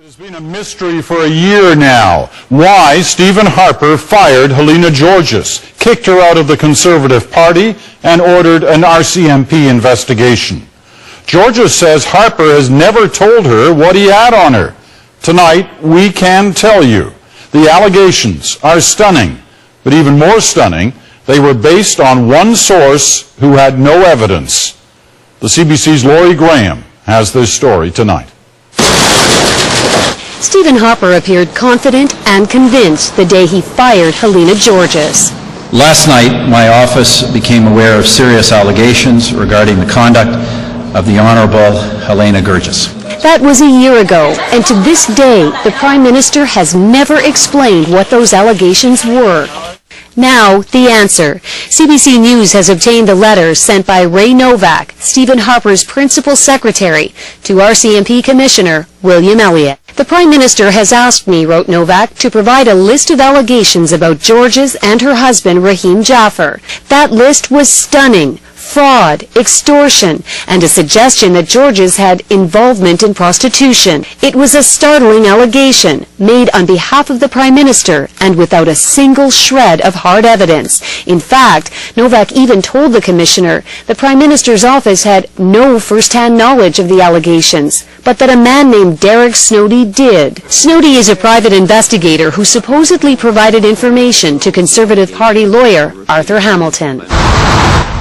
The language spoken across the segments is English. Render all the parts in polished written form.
It's been a mystery for a year now why Stephen Harper fired Helena Guergis, kicked her out of the Conservative Party, and ordered an RCMP investigation. Guergis says Harper has never told her what he had on her. Tonight, we can tell you. The allegations are stunning, but even more stunning, they were based on one source who had no evidence. The CBC's Laurie Graham has this story tonight. Stephen Harper appeared confident and convinced the day he fired Helena Guergis. Last night, my office became aware of serious allegations regarding the conduct of the Honorable Helena Guergis. That was a year ago, and to this day, the Prime Minister has never explained what those allegations were. Now, the answer. CBC News has obtained the letter sent by Ray Novak, Stephen Harper's principal secretary, to RCMP Commissioner William Elliott. The Prime Minister has asked me, wrote Novak, to provide a list of allegations about Guergis and her husband Rahim Jaffer. That list was stunning. Fraud, extortion, and a suggestion that Guergis had involvement in prostitution. It was a startling allegation made on behalf of the Prime Minister and without a single shred of hard evidence. In fact, Novak even told the Commissioner the Prime Minister's office had no first-hand knowledge of the allegations, but that a man named Derek Snowdy did. Snowdy is a private investigator who supposedly provided information to Conservative Party lawyer Arthur Hamilton.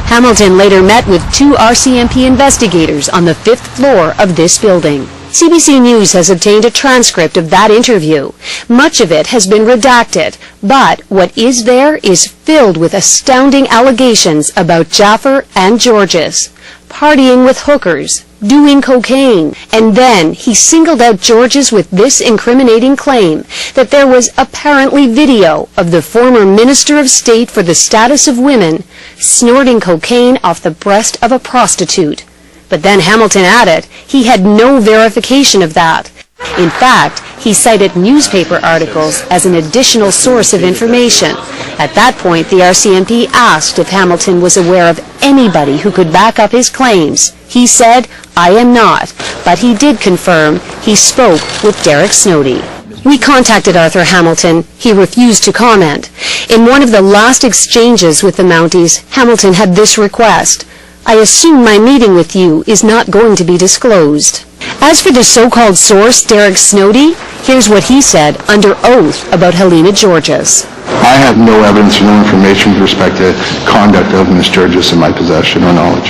Hamilton later met with two RCMP investigators on the 5th floor of this building. CBC News has obtained a transcript of that interview. Much of it has been redacted, but what is there is filled with astounding allegations about Jaffer and Guergis. Partying with hookers, doing cocaine, and then he singled out Guergis with this incriminating claim that there was apparently video of the former Minister of State for the Status of Women snorting cocaine off the breast of a prostitute. But then Hamilton added he had no verification of that. In fact, he cited newspaper articles as an additional source of information. At that point, the RCMP asked if Hamilton was aware of anybody who could back up his claims. He said, "I am not," but he did confirm he spoke with Derek Snowdy. We contacted Arthur Hamilton. He refused to comment. In one of the last exchanges with the Mounties, Hamilton had this request: "I assume my meeting with you is not going to be disclosed." As for the so-called source, Derek Snowdy, here's what he said under oath about Helena Guergis. I have no evidence or no information with respect to conduct of Ms. Guergis in my possession or knowledge.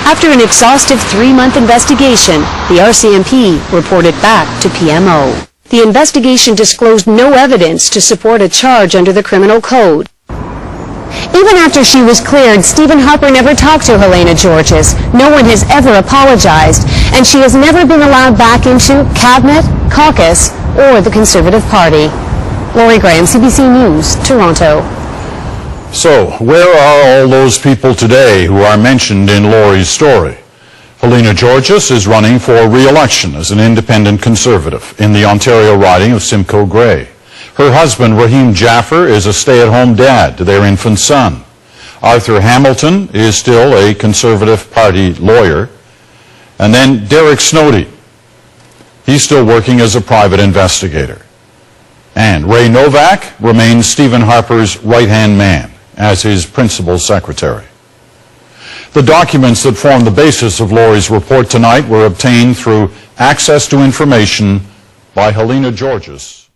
After an exhaustive 3-month investigation, the RCMP reported back to PMO. The investigation disclosed no evidence to support a charge under the criminal code. Even after she was cleared, Stephen Harper never talked to Helena Guergis. No one has ever apologized, and she has never been allowed back into Cabinet, caucus, or the Conservative Party. Laurie Graham, CBC News, Toronto. So, where are all those people today who are mentioned in Laurie's story? Helena Guergis is running for re-election as an independent Conservative in the Ontario riding of Simcoe Grey. Her husband, Rahim Jaffer, is a stay-at-home dad to their infant son. Arthur Hamilton is still a Conservative Party lawyer. And then Derek Snowdy. He's still working as a private investigator. And Ray Novak remains Stephen Harper's right-hand man as his principal secretary. The documents that form the basis of Laurie's report tonight were obtained through access to information by Helena Guergis.